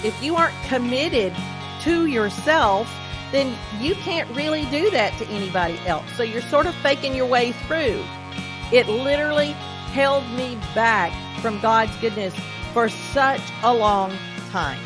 if you aren't committed to yourself, then you can't really do that to anybody else. So you're sort of faking your way through. It literally held me back from God's goodness for such a long time.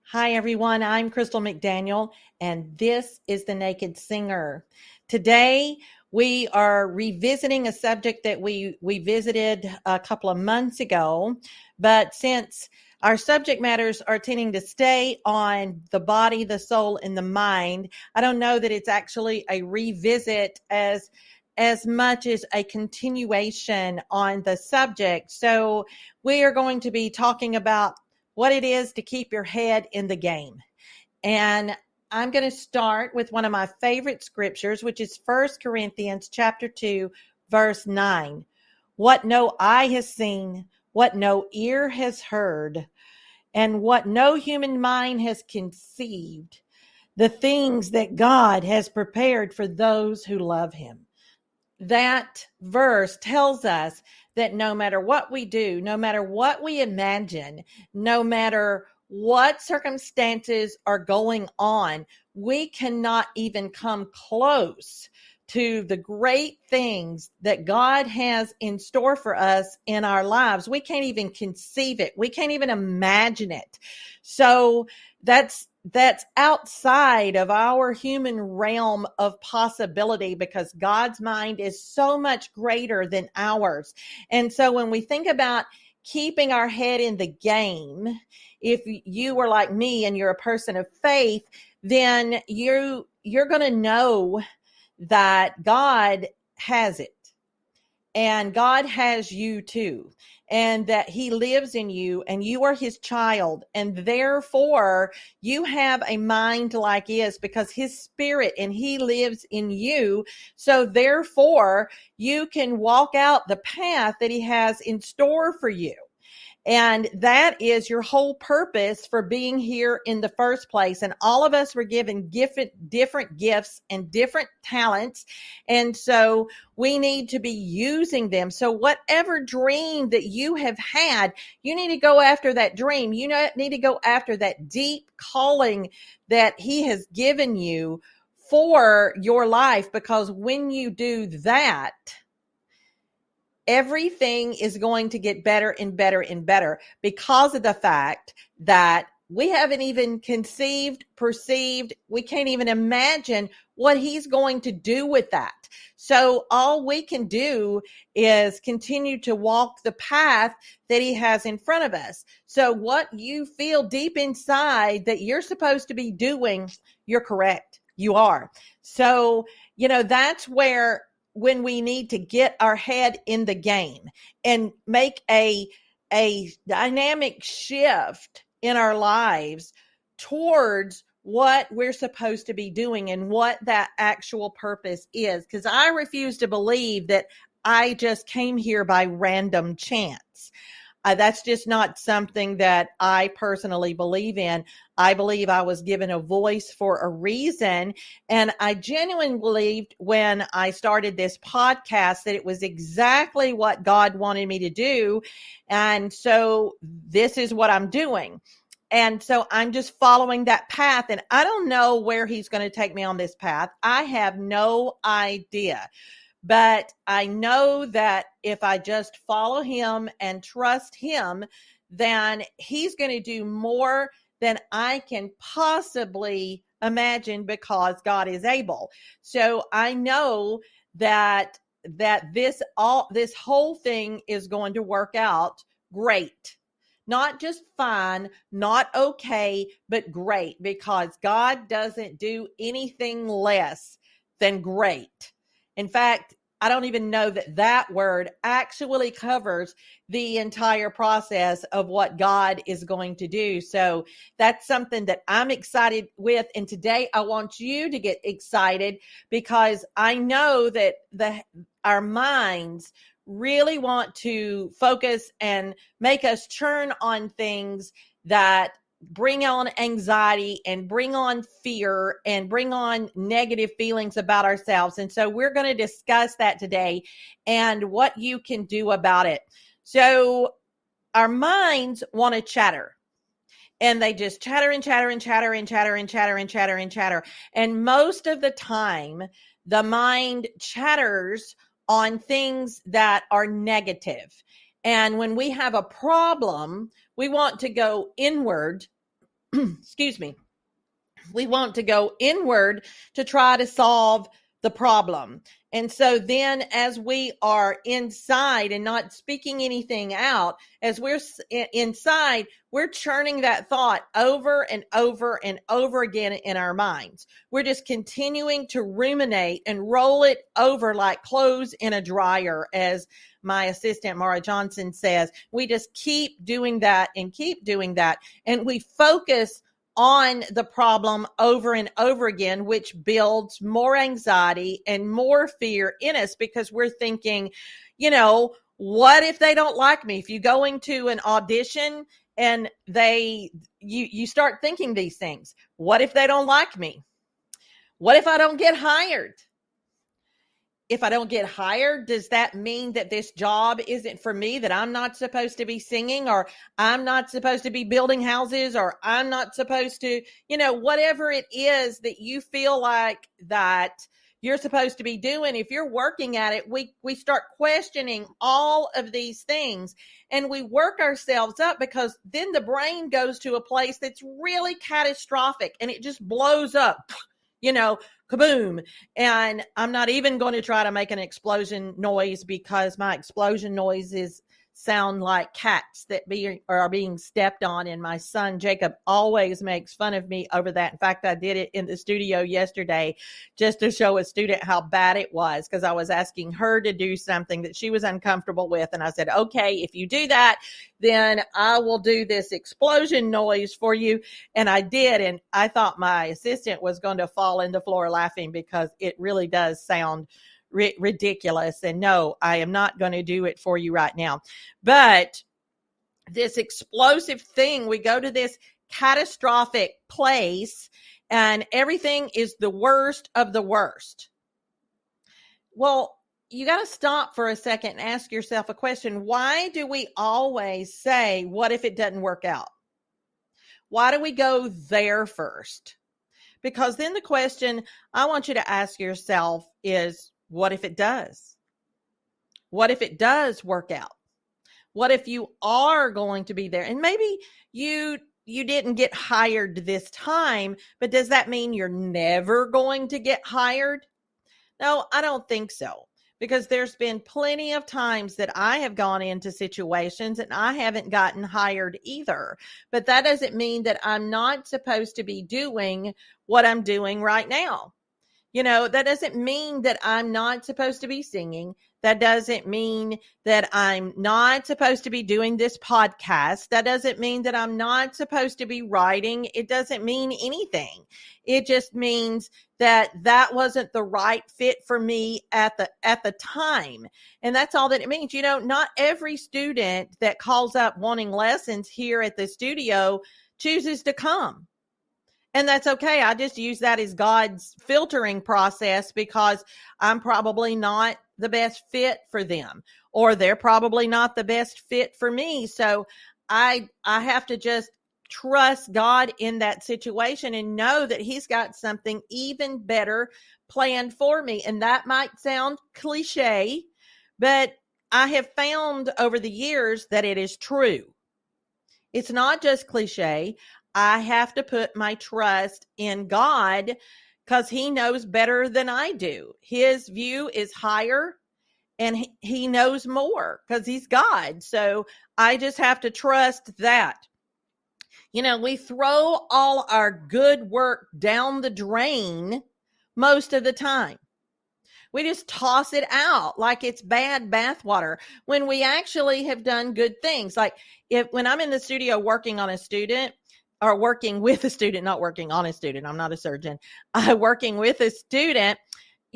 Hi, everyone. I'm Crystal McDaniel, and this is The Naked Singer. Today, we are revisiting a subject that we visited a couple of months ago, but since our subject matters are tending to stay on the body, the soul, and the mind, I don't know that it's actually a revisit as much as a continuation on the subject. So we are going to be talking about what it is to keep your head in the game. And I'm going to start with one of my favorite scriptures, which is 1 Corinthians chapter 2, verse 9. What no eye has seen, what no ear has heard, and what no human mind has conceived, the things that God has prepared for those who love him. That verse tells us that no matter what we do, no matter what we imagine, no matter what circumstances are going on, we cannot even come close to the great things that God has in store for us in our lives. We can't even conceive it. We can't even imagine it. So that's outside of our human realm of possibility, because God's mind is so much greater than ours. And so when we think about keeping our head in the game, if you were like me and you're a person of faith, then you're going to know that God has it. And God has you too, and that he lives in you and you are his child. And therefore you have a mind like his, because his spirit and he lives in you. So therefore you can walk out the path that he has in store for you. And that is your whole purpose for being here in the first place. And all of us were given different gifts and different talents. And so we need to be using them. So whatever dream that you have had, you need to go after that dream. You need to go after that deep calling that he has given you for your life. Because when you do that, everything is going to get better and better and better, because of the fact that we haven't even conceived, perceived, we can't even imagine what he's going to do with that. So all we can do is continue to walk the path that he has in front of us. So what you feel deep inside that you're supposed to be doing, you're correct. You are. So, that's where, when we need to get our head in the game and make a dynamic shift in our lives towards what we're supposed to be doing and what that actual purpose is. Because I refuse to believe that I just came here by random chance. That's just not something that I personally believe in. I believe I was given a voice for a reason. And I genuinely believed when I started this podcast that it was exactly what God wanted me to do. And so this is what I'm doing. And so I'm just following that path. And I don't know where he's going to take me on this path. I have no idea. But I know that if I just follow him and trust him, then he's going to do more than I can possibly imagine, because God is able. So I know that this whole thing is going to work out great. Not just fine, not okay, but great, because God doesn't do anything less than great. In fact, I don't even know that word actually covers the entire process of what God is going to do. So that's something that I'm excited with. And today I want you to get excited, because I know that our minds really want to focus and make us turn on things that bring on anxiety and bring on fear and bring on negative feelings about ourselves. And so we're going to discuss that today and what you can do about it. So our minds want to chatter. And they just chatter and chatter and chatter and chatter and chatter and chatter and chatter. And most of the time, the mind chatters on things that are negative. And when we have a problem, we want to go inward. Excuse me. We want to go inward to try to solve the problem. And so then as we are inside and not speaking anything out, as we're inside, we're churning that thought over and over and over again in our minds. We're just continuing to ruminate and roll it over like clothes in a dryer, as my assistant Mara Johnson says. We just keep doing that and keep doing that. And we focus on the problem over and over again, which builds more anxiety and more fear in us because we're thinking, what if they don't like me? If you go into an audition and you start thinking these things, what if they don't like me? What if I don't get hired? If I don't get hired, does that mean that this job isn't for me, that I'm not supposed to be singing, or I'm not supposed to be building houses, or I'm not supposed to, whatever it is that you feel like that you're supposed to be doing? If you're working at it, we start questioning all of these things, and we work ourselves up because then the brain goes to a place that's really catastrophic and it just blows up, kaboom. And I'm not even going to try to make an explosion noise because my explosion noises sound like cats that are being stepped on. And my son, Jacob, always makes fun of me over that. In fact, I did it in the studio yesterday just to show a student how bad it was, because I was asking her to do something that she was uncomfortable with. And I said, okay, if you do that, then I will do this explosion noise for you. And I did. And I thought my assistant was going to fall in the floor laughing because it really does sound ridiculous. And no, I am not going to do it for you right now. But this explosive thing, we go to this catastrophic place and everything is the worst of the worst. Well, you got to stop for a second and ask yourself a question. Why do we always say, what if it doesn't work out? Why do we go there first? Because then the question I want you to ask yourself is, what if it does? What if it does work out? What if you are going to be there? And maybe you didn't get hired this time, but does that mean you're never going to get hired? No, I don't think so. Because there's been plenty of times that I have gone into situations and I haven't gotten hired either. But that doesn't mean that I'm not supposed to be doing what I'm doing right now. That doesn't mean that I'm not supposed to be singing. That doesn't mean that I'm not supposed to be doing this podcast. That doesn't mean that I'm not supposed to be writing. It doesn't mean anything. It just means that wasn't the right fit for me at the time. And that's all that it means. Not every student that calls up wanting lessons here at the studio chooses to come. And that's okay. I just use that as God's filtering process because I'm probably not the best fit for them, or they're probably not the best fit for me. So I have to just trust God in that situation and know that He's got something even better planned for me. And that might sound cliche, but I have found over the years that it is true. It's not just cliche. I have to put my trust in God because He knows better than I do. His view is higher and He knows more because He's God. So I just have to trust that. We throw all our good work down the drain most of the time. We just toss it out like it's bad bathwater when we actually have done good things. Like when I'm in the studio working on a student, or working with a student, not working on a student. I'm not a surgeon. Working with a student,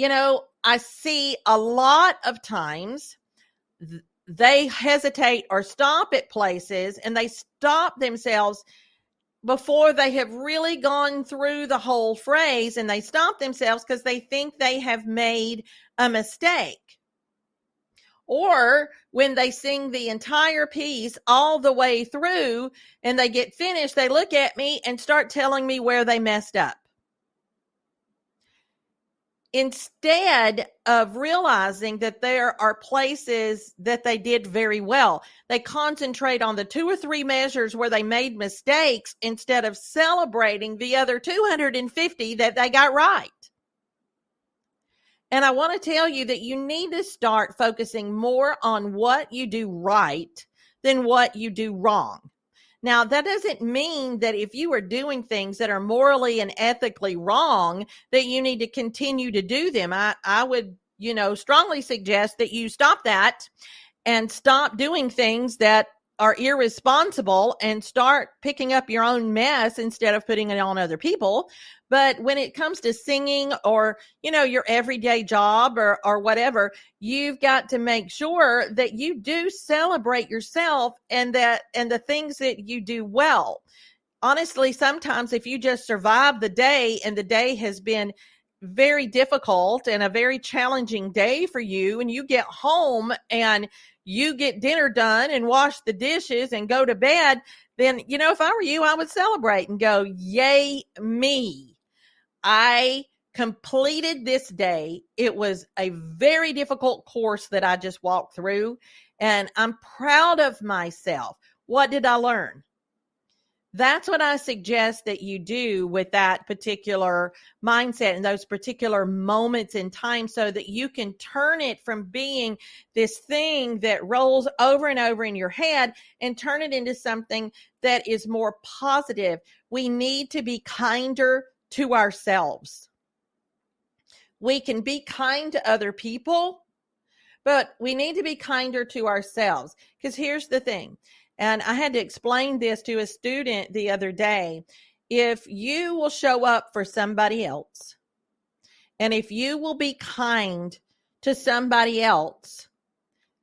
I see a lot of times they hesitate or stop at places and they stop themselves before they have really gone through the whole phrase, and they stop themselves because they think they have made a mistake. Or when they sing the entire piece all the way through and they get finished, they look at me and start telling me where they messed up. Instead of realizing that there are places that they did very well, they concentrate on the 2 or 3 measures where they made mistakes instead of celebrating the other 250 that they got right. And I want to tell you that you need to start focusing more on what you do right than what you do wrong. Now, that doesn't mean that if you are doing things that are morally and ethically wrong, that you need to continue to do them. I would, strongly suggest that you stop that and stop doing things that are irresponsible and start picking up your own mess instead of putting it on other people. But when it comes to singing or, your everyday job or whatever, you've got to make sure that you do celebrate yourself and the things that you do well. Honestly, sometimes if you just survive the day and the day has been very difficult and a very challenging day for you, and you get home and you get dinner done and wash the dishes and go to bed, then, if I were you, I would celebrate and go, yay me. I completed this day. It was a very difficult course that I just walked through, and I'm proud of myself. What did I learn? That's what I suggest that you do with that particular mindset and those particular moments in time so that you can turn it from being this thing that rolls over and over in your head and turn it into something that is more positive. We need to be kinder to ourselves. We can be kind to other people, but we need to be kinder to ourselves. Because here's the thing. And I had to explain this to a student the other day. If you will show up for somebody else, and if you will be kind to somebody else,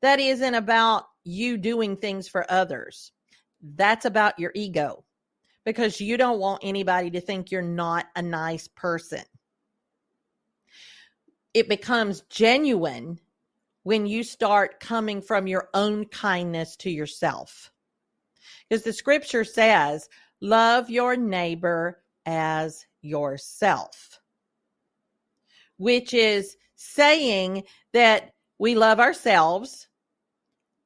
that isn't about you doing things for others. That's about your ego, because you don't want anybody to think you're not a nice person. It becomes genuine when you start coming from your own kindness to yourself. Because the scripture says, love your neighbor as yourself, which is saying that we love ourselves,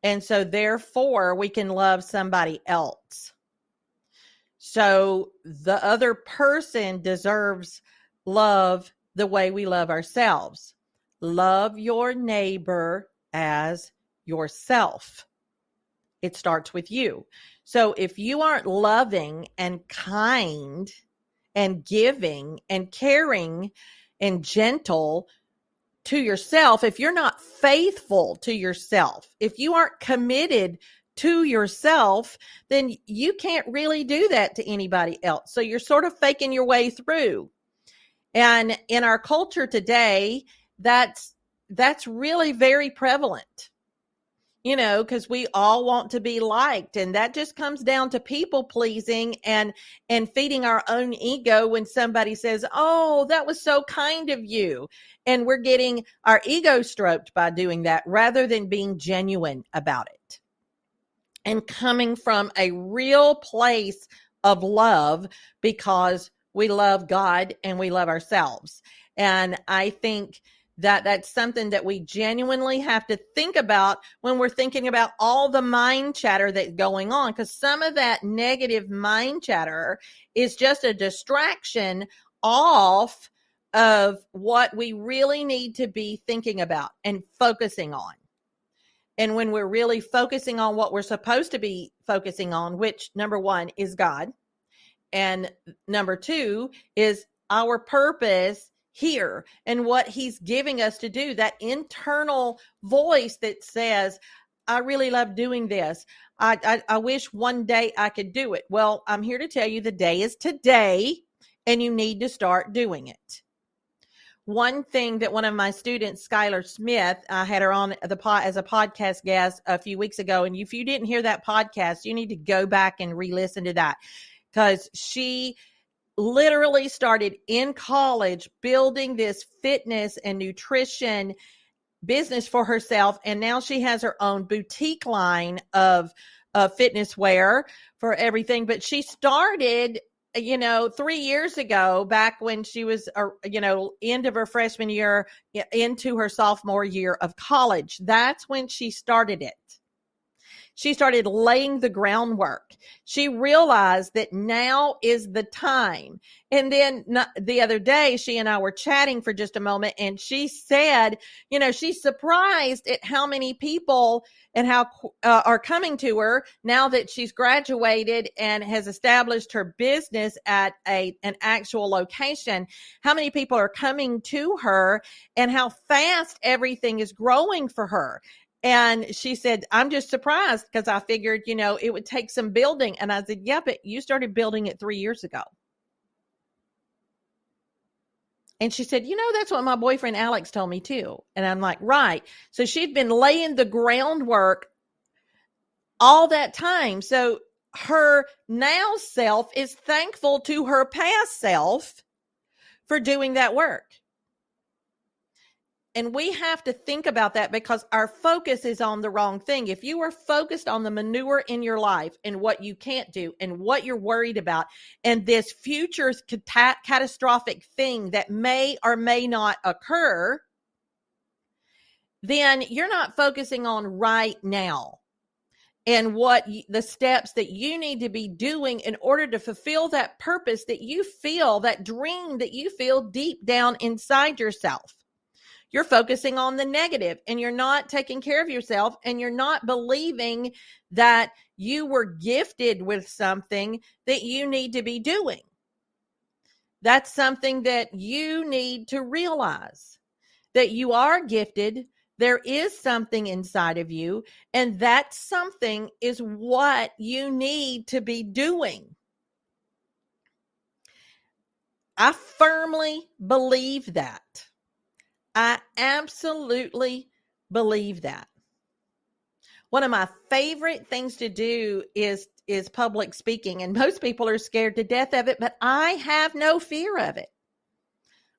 and so therefore we can love somebody else. So the other person deserves love the way we love ourselves. Love your neighbor as yourself. It starts with you. So if you aren't loving and kind and giving and caring and gentle to yourself, if you're not faithful to yourself, if you aren't committed to yourself, then you can't really do that to anybody else. So you're sort of faking your way through. And in our culture today, that's really very prevalent. Because we all want to be liked, and that just comes down to people pleasing and feeding our own ego when somebody says, oh, that was so kind of you. And we're getting our ego stroked by doing that rather than being genuine about it and coming from a real place of love, because we love God and we love ourselves. And I think that's something that we genuinely have to think about when we're thinking about all the mind chatter that's going on, because some of that negative mind chatter is just a distraction off of what we really need to be thinking about and focusing on. And when we're really focusing on what we're supposed to be focusing on, which number 1 is God, and number 2 is our purpose here and what he's giving us to do, that internal voice that says, I really love doing this. I wish one day I could do it. Well, I'm here to tell you the day is today, and you need to start doing it. One thing that one of my students, Skylar Smith, I had her on as a podcast guest a few weeks ago. And if you didn't hear that podcast, you need to go back and re-listen to that. because she literally started in college building this fitness and nutrition business for herself. And now she has her own boutique line of fitness wear for everything. But she started, 3 years ago, back when she was, end of her freshman year into her sophomore year of college. That's when she started it. She started laying the groundwork. She realized that now is the time. And then the other day, she and I were chatting for just a moment, and she said, she's surprised at how many people and how are coming to her now that she's graduated and has established her business at an actual location. How many people are coming to her and how fast everything is growing for her. And she said, I'm just surprised because I figured, it would take some building. And I said, yeah, but you started building it 3 years ago. And she said, that's what my boyfriend Alex told me too. And I'm like, right. So she'd been laying the groundwork all that time. So her now self is thankful to her past self for doing that work. And we have to think about that because our focus is on the wrong thing. If you are focused on the manure in your life and what you can't do and what you're worried about and this future catastrophic thing that may or may not occur, then you're not focusing on right now and what the steps that you need to be doing in order to fulfill that purpose that you feel, that dream that you feel deep down inside yourself. You're focusing on the negative and you're not taking care of yourself and you're not believing that you were gifted with something that you need to be doing. That's something that you need to realize, that you are gifted. There is something inside of you, and that something is what you need to be doing. I firmly believe that. I absolutely believe that. One of my favorite things to do is public speaking, and most people are scared to death of it, but I have no fear of it.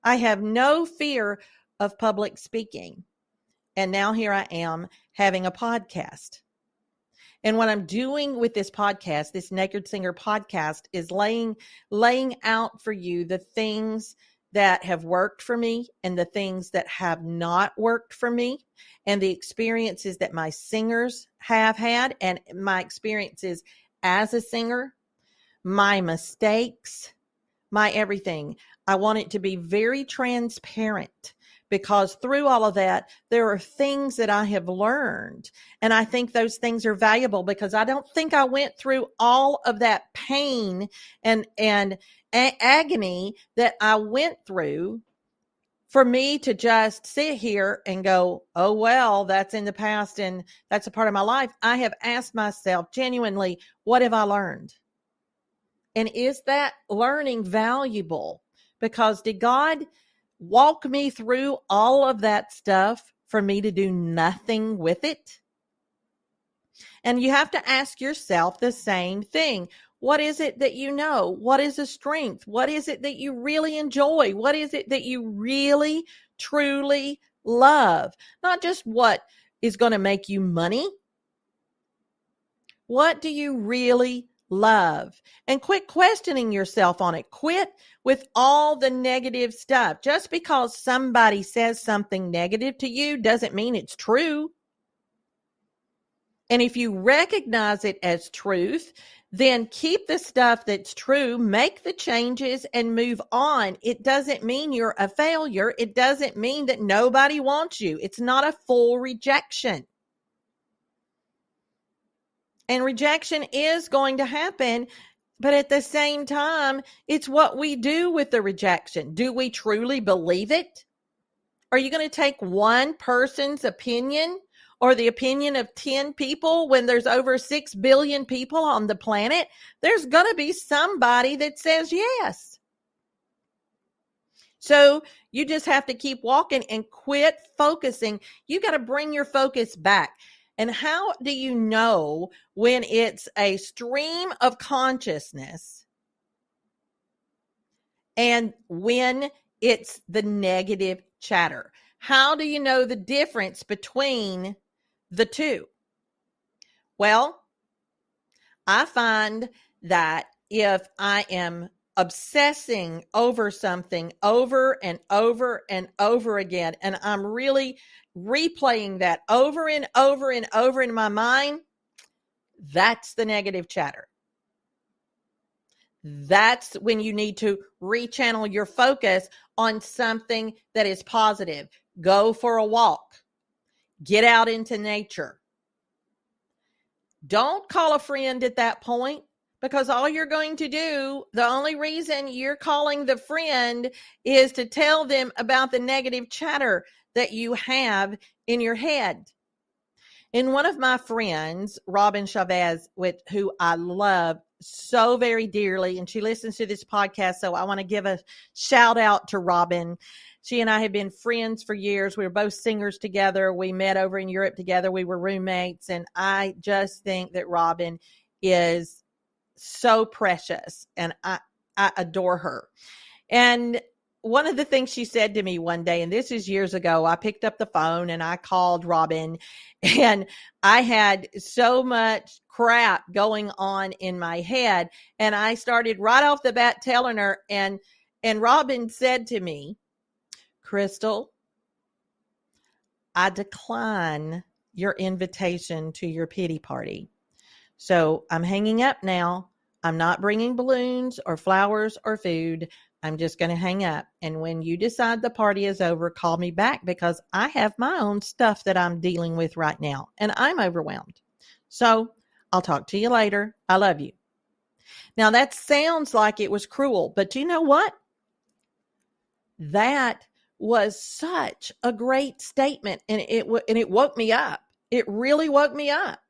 I have no fear of public speaking. And now here I am having a podcast. And what I'm doing with this podcast, this Naked Singer podcast, is laying out for you the things that have worked for me and the things that have not worked for me, and the experiences that my singers have had and my experiences as a singer, my mistakes, my everything. I want it to be very transparent because through all of that, there are things that I have learned. And I think those things are valuable because I don't think I went through all of that pain and agony that I went through for me to just sit here and go, oh, well, that's in the past and that's a part of my life. I have asked myself genuinely, what have I learned? And is that learning valuable? Because did God walk me through all of that stuff for me to do nothing with it? And you have to ask yourself the same thing. What is it that you know? What is a strength? What is it that you really enjoy? What is it that you really, truly love? Not just what is going to make you money. What do you really love? And quit questioning yourself on it. Quit with all the negative stuff. Just because somebody says something negative to you doesn't mean it's true. And if you recognize it as truth, then keep the stuff that's true, make the changes, and move on. It doesn't mean you're a failure. It doesn't mean that nobody wants you. It's not a full rejection. And rejection is going to happen, but at the same time, it's what we do with the rejection. Do we truly believe it? Are you going to take one person's opinion or the opinion of 10 people when there's over 6 billion people on the planet? There's going to be somebody that says yes. So you just have to keep walking and quit focusing. You got to bring your focus back. And how do you know when it's a stream of consciousness and when it's the negative chatter. How do you know the difference between the two? Well, I find that if I am obsessing over something over and over and over again, and I'm really replaying that over and over and over in my mind, that's the negative chatter. That's when you need to rechannel your focus on something that is positive. Go for a walk. Get out into nature. Don't call a friend at that point, because all you're going to do, the only reason you're calling the friend is to tell them about the negative chatter that you have in your head. And one of my friends, Robin Chavez, who I love so very dearly, and she listens to this podcast, so I want to give a shout out to Robin. She and I have been friends for years. We were both singers together. We met over in Europe together. We were roommates, and I just think that Robin is so precious, and I adore her. And one of the things she said to me one day, and this is years ago, I picked up the phone and I called Robin, and I had so much crap going on in my head. And I started right off the bat telling her, and Robin said to me, Crystal, I decline your invitation to your pity party. So I'm hanging up now. I'm not bringing balloons or flowers or food. I'm just going to hang up. And when you decide the party is over, call me back, because I have my own stuff that I'm dealing with right now and I'm overwhelmed. So I'll talk to you later. I love you. Now that sounds like it was cruel, but you know what? That was such a great statement, and it woke me up. It really woke me up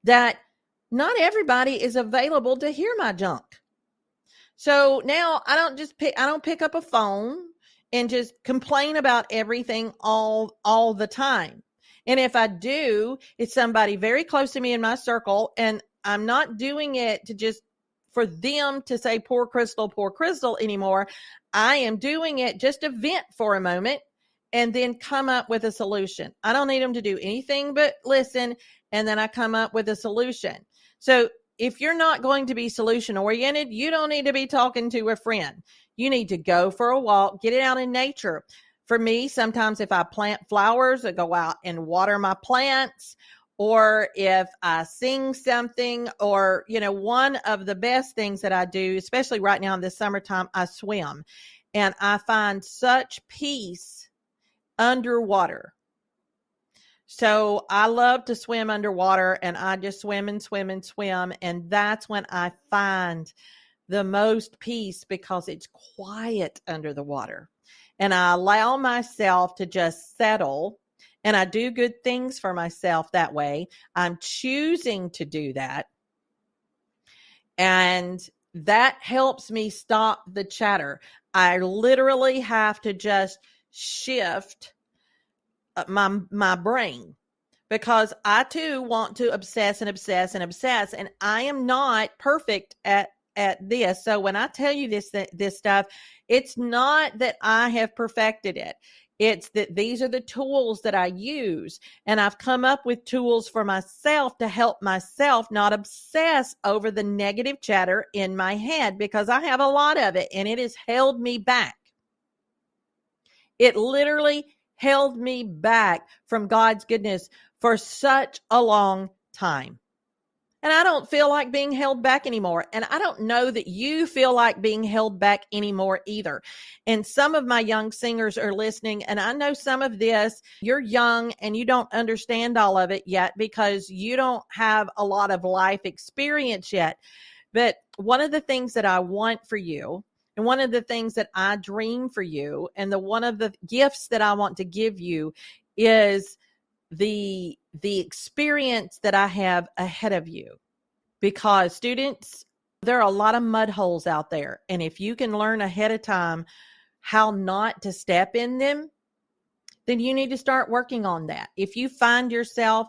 that not everybody is available to hear my junk. So now I don't pick up a phone and just complain about everything all the time. And if I do, it's somebody very close to me in my circle, and I'm not doing it to just for them to say poor Crystal anymore. I am doing it just to vent for a moment and then come up with a solution. I don't need them to do anything but listen, and then I come up with a solution. So if you're not going to be solution oriented, you don't need to be talking to a friend. You need to go for a walk, get it out in nature. For me, sometimes if I plant flowers, I go out and water my plants, or if I sing something, or, one of the best things that I do, especially right now in the summertime, I swim, and I find such peace underwater. So I love to swim underwater, and I just swim and swim and swim. And that's when I find the most peace, because it's quiet under the water. And I allow myself to just settle, and I do good things for myself that way. I'm choosing to do that. And that helps me stop the chatter. I literally have to just shift my brain, because I too want to obsess and obsess and obsess, and I am not perfect at this. So when I tell you this stuff, it's not that I have perfected it. It's that these are the tools that I use, and I've come up with tools for myself to help myself not obsess over the negative chatter in my head, because I have a lot of it, and it has held me back. It literally held me back from God's goodness for such a long time. And I don't feel like being held back anymore. And I don't know that you feel like being held back anymore either. And some of my young singers are listening, and I know some of this, you're young and you don't understand all of it yet, because you don't have a lot of life experience yet. But one of the things that I want for you, and one of the things that I dream for you, and one of the gifts that I want to give you, is the experience that I have ahead of you. Because students, there are a lot of mud holes out there. And if you can learn ahead of time how not to step in them, then you need to start working on that. If you find yourself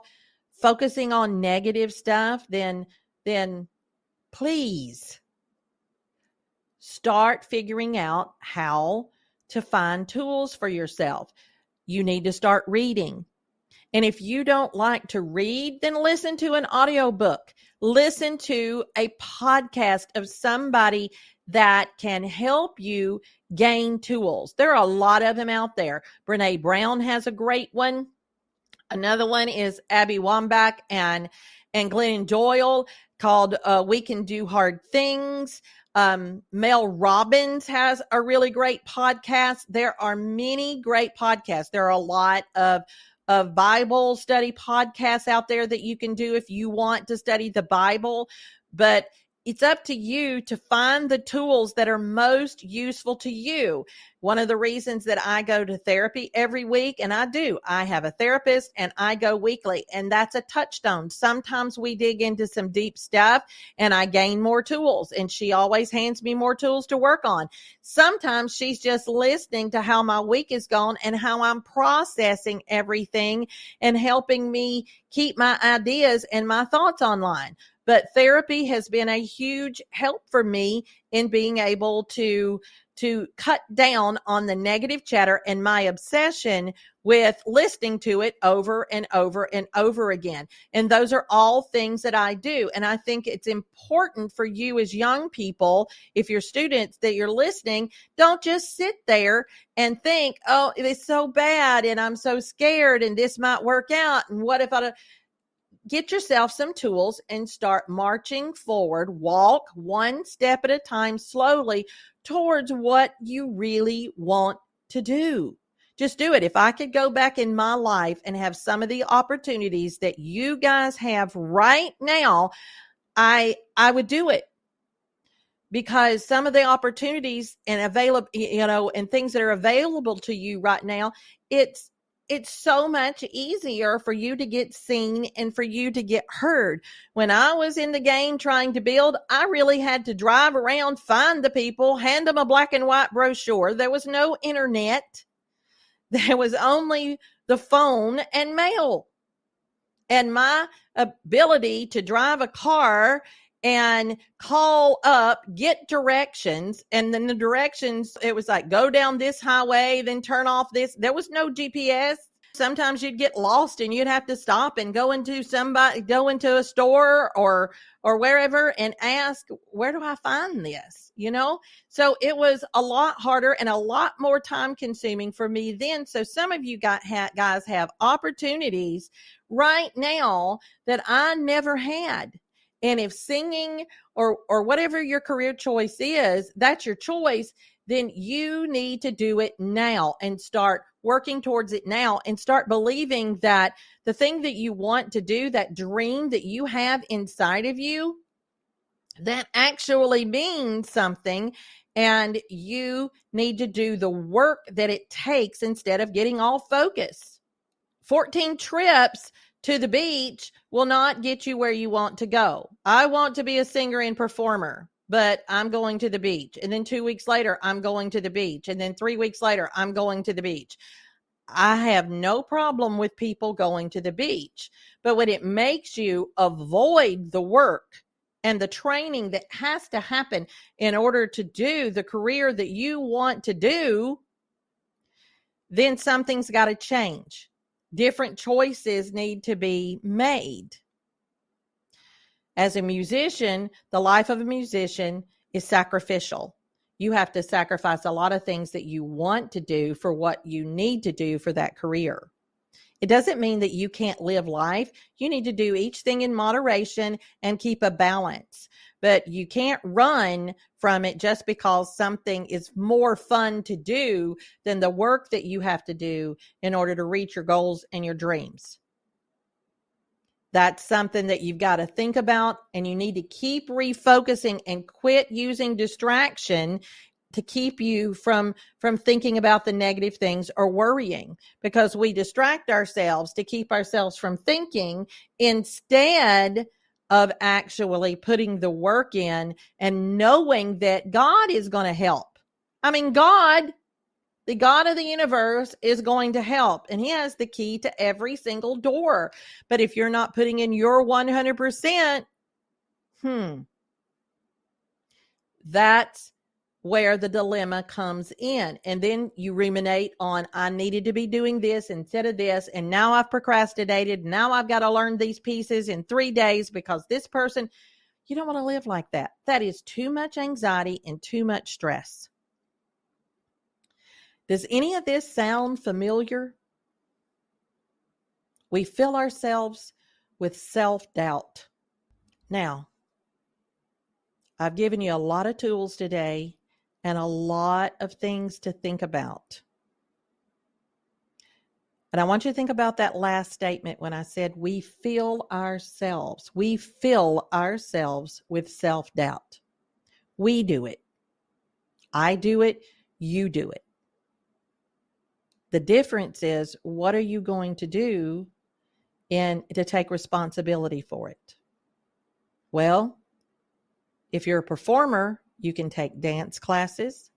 focusing on negative stuff, then please start figuring out how to find tools for yourself. You need to start reading. And if you don't like to read, then listen to an audiobook. Listen to a podcast of somebody that can help you gain tools. There are a lot of them out there. Brene Brown has a great one. Another one is Abby Wambach and Glennon Doyle called We Can Do Hard Things. Mel Robbins has a really great podcast. There are many great podcasts. There are a lot of Bible study podcasts out there that you can do if you want to study the Bible, but it's up to you to find the tools that are most useful to you. One of the reasons that I go to therapy every week, and I have a therapist and I go weekly, and that's a touchstone. Sometimes we dig into some deep stuff and I gain more tools, and she always hands me more tools to work on. Sometimes she's just listening to how my week is gone and how I'm processing everything and helping me keep my ideas and my thoughts online. But therapy has been a huge help for me in being able to cut down on the negative chatter and my obsession with listening to it over and over and over again. And those are all things that I do. And I think it's important for you as young people, if you're students that you're listening, don't just sit there and think, oh, it's so bad and I'm so scared and this might work out. And what if I get yourself some tools and start marching forward, walk one step at a time slowly towards what you really want to do. Just do it. If I could go back in my life and have some of the opportunities that you guys have right now, I would do it. Because some of the opportunities and available, and things that are available to you right now, it's so much easier for you to get seen and for you to get heard. When I was in the game trying to build, I really had to drive around, find the people, hand them a black and white brochure. There was no internet. There was only the phone and mail. And my ability to drive a car and call up, get directions, and then the directions, it was like, go down this highway, then turn off this. There was no GPS. Sometimes you'd get lost and you'd have to stop and go into a store or wherever and ask, where do I find this? So it was a lot harder and a lot more time consuming for me then. So some of you guys have opportunities right now that I never had. And if singing or whatever your career choice is, that's your choice, then you need to do it now and start working towards it now and start believing that the thing that you want to do, that dream that you have inside of you, that actually means something, and you need to do the work that it takes instead of getting all focused. 14 trips to the beach will not get you where you want to go. I want to be a singer and performer, but I'm going to the beach. And then 2 weeks later, I'm going to the beach. And then 3 weeks later, I'm going to the beach. I have no problem with people going to the beach, but when it makes you avoid the work and the training that has to happen in order to do the career that you want to do, then something's got to change. Different choices need to be made. As a musician, the life of a musician is sacrificial. You have to sacrifice a lot of things that you want to do for what you need to do for that career. It doesn't mean that you can't live life. You need to do each thing in moderation and keep a balance. But you can't run from it just because something is more fun to do than the work that you have to do in order to reach your goals and your dreams. That's something that you've got to think about, and you need to keep refocusing and quit using distraction to keep you from thinking about the negative things or worrying, because we distract ourselves to keep ourselves from thinking instead of actually putting the work in and knowing that God is going to help. I mean, God, the God of the universe, is going to help, and he has the key to every single door. But if you're not putting in your 100%, that's where the dilemma comes in. And then you ruminate on, I needed to be doing this instead of this. And now I've procrastinated. Now I've got to learn these pieces in 3 days because this person, you don't want to live like that. That is too much anxiety and too much stress. Does any of this sound familiar? We fill ourselves with self-doubt. Now, I've given you a lot of tools today and a lot of things to think about. And I want you to think about that last statement when I said we fill ourselves. We fill ourselves with self-doubt. We do it. I do it. You do it. The difference is, what are you going to do to take responsibility for it? Well, if you're a performer, you can take dance classes.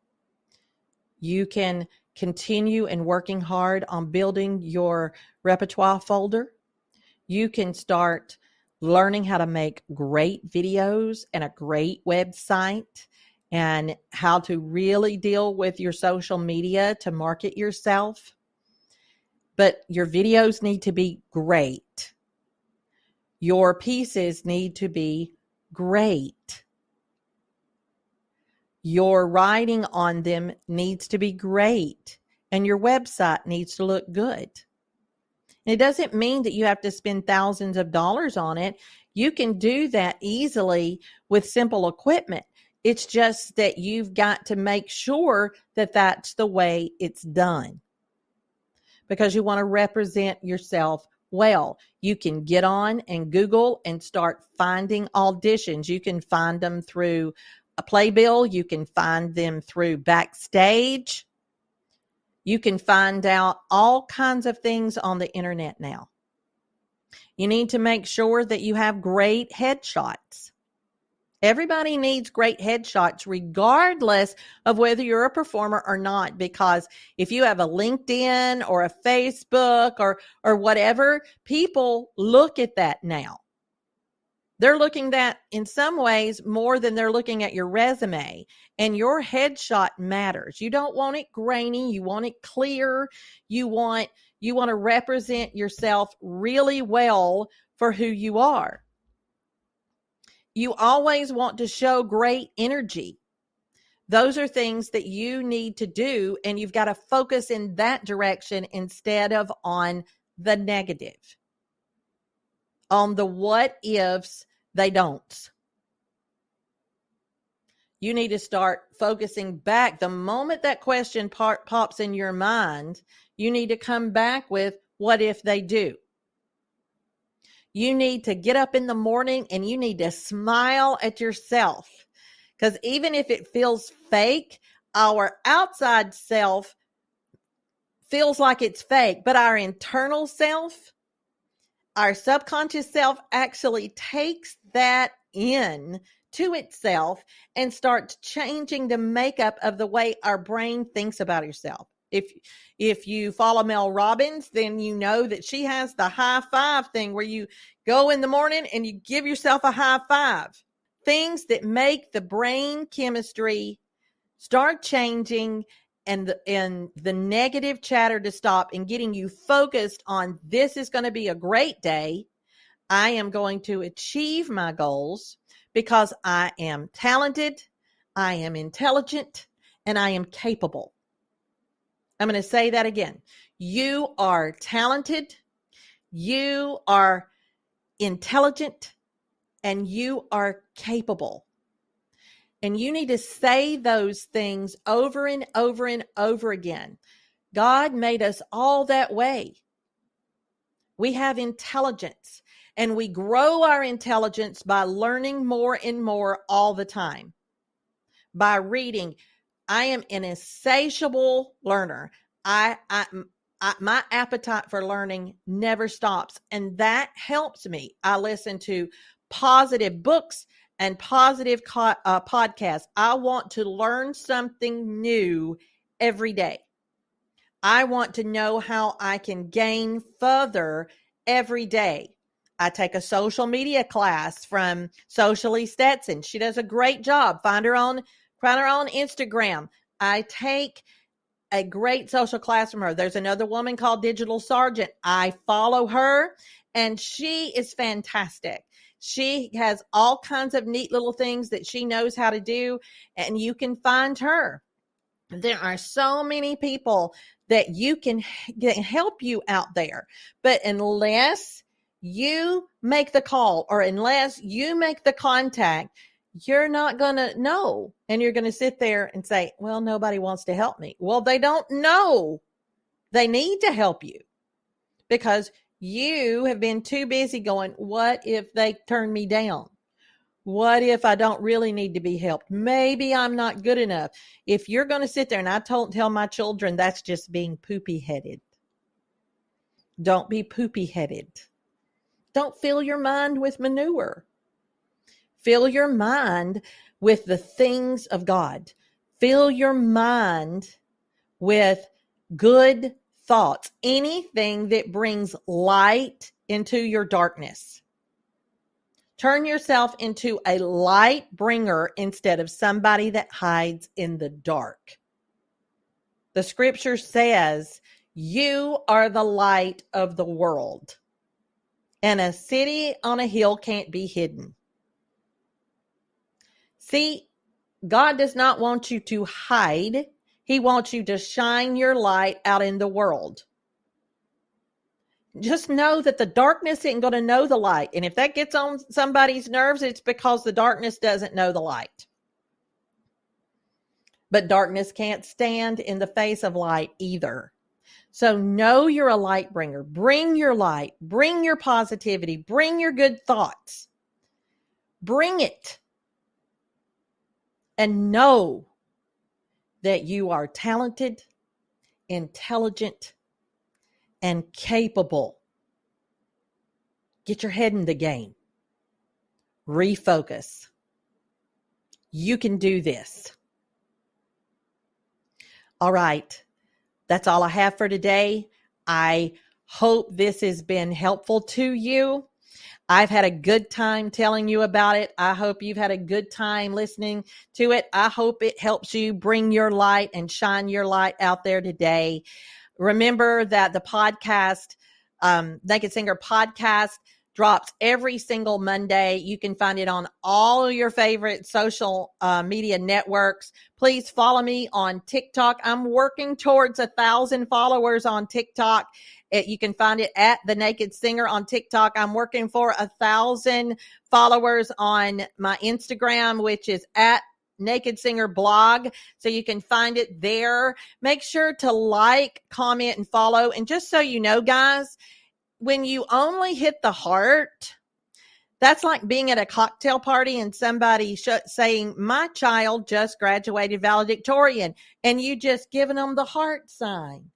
You can continue and working hard on building your repertoire folder. You can start learning how to make great videos and a great website and how to really deal with your social media to market yourself. But your videos need to be great. Your pieces need to be great. Your writing on them needs to be great, and your website needs to look good. It doesn't mean that you have to spend thousands of dollars on it. You can do that easily with simple equipment. It's just that you've got to make sure that that's the way it's done, because you want to represent yourself well. You can get on and Google and start finding auditions. You can find them through a Playbill. You can find them through Backstage. You can find out all kinds of things on the internet now. You need to make sure that you have great headshots. Everybody needs great headshots, regardless of whether you're a performer or not, because if you have a LinkedIn or a Facebook or whatever, people look at that now. They're looking at, in some ways, more than they're looking at your resume. And your headshot matters. You don't want it grainy. You want it clear. You want to represent yourself really well for who you are. You always want to show great energy. Those are things that you need to do, and you've got to focus in that direction instead of on the negative, on the what ifs, they don't. You need to start focusing back. The moment that question pops in your mind, you need to come back with, what if they do? You need to get up in the morning and you need to smile at yourself, because even if it feels fake, our outside self feels like it's fake, but our internal self, our subconscious self, actually takes that in to itself and starts changing the makeup of the way our brain thinks about yourself. If you follow Mel Robbins, then you know that she has the high five thing where you go in the morning and you give yourself a high five. Things that make the brain chemistry start changing and the negative chatter to stop, and getting you focused on, this is going to be a great day. I am going to achieve my goals because I am talented, I am intelligent, and I am capable. I'm going to say that again. You are talented, you are intelligent, and you are capable. And you need to say those things over and over and over again. God made us all that way. We have intelligence, and we grow our intelligence by learning more and more all the time. By reading. I am an insatiable learner. My appetite for learning never stops, and that helps me. I listen to positive books and positive podcasts. I want to learn something new every day. I want to know how I can gain further every day. I take a social media class from Socially Stetson. She does a great job. Find her on Find her on Instagram. I take a great social class from her. There's another woman called Digital Sergeant. I follow her, and she is fantastic. She has all kinds of neat little things that she knows how to do, and you can find her. There are so many people that you can help you out there. But unless you make the call or unless you make the contact, you're not going to know. And you're going to sit there and say, well, nobody wants to help me. Well, they don't know they need to help you because you have been too busy going, what if they turn me down? What if I don't really need to be helped? Maybe I'm not good enough. If you're going to sit there, and I tell my children, that's just being poopy headed. Don't be poopy headed. Don't fill your mind with manure. Fill your mind with the things of God. Fill your mind with good thoughts. Anything that brings light into your darkness. Turn yourself into a light bringer instead of somebody that hides in the dark. The scripture says, you are the light of the world. And a city on a hill can't be hidden. See, God does not want you to hide. He wants you to shine your light out in the world. Just know that the darkness isn't going to know the light. And if that gets on somebody's nerves, it's because the darkness doesn't know the light. But darkness can't stand in the face of light either. So know you're a light bringer. Bring your light. Bring your positivity. Bring your good thoughts. Bring it. And know that you are talented, intelligent, and capable. Get your head in the game. Refocus. You can do this. All right. That's all I have for today. I hope this has been helpful to you. I've had a good time telling you about it. I hope you've had a good time listening to it. I hope it helps you bring your light and shine your light out there today. Remember that the podcast, Naked Singer podcast, drops every single Monday. You can find it on all your favorite social media networks. Please follow me on TikTok. I'm working towards 1,000 followers on TikTok. You can find it at The Naked Singer on TikTok. I'm working for 1,000 followers on my Instagram, which is at Naked Singer blog. So you can find it there. Make sure to like, comment, and follow. And just so you know, guys, when you only hit the heart, that's like being at a cocktail party and somebody saying, my child just graduated valedictorian, and you just giving them the heart sign.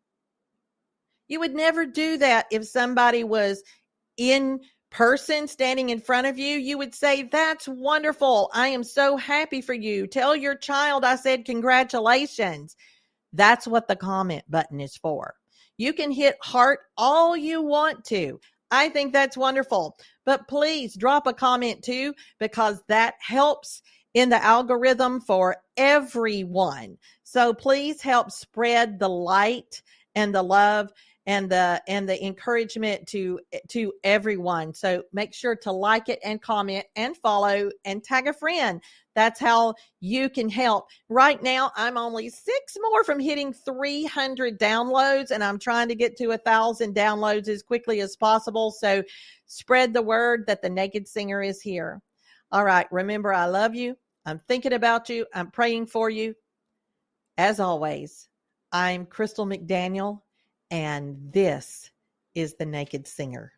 You would never do that if somebody was in person standing in front of you. You would say, that's wonderful. I am so happy for you. Tell your child I said congratulations. That's what the comment button is for. You can hit heart all you want to. I think that's wonderful. But please drop a comment too, because that helps in the algorithm for everyone. So please help spread the light and the love and the encouragement to everyone. So make sure to like it and comment and follow and tag a friend. That's how you can help. Right now, I'm only 6 more from hitting 300 downloads, and I'm trying to get to 1,000 downloads as quickly as possible. So spread the word that the Naked Singer is here. All right. Remember, I love you. I'm thinking about you. I'm praying for you. As always, I'm Crystal McDaniel, and this is the Naked Singer.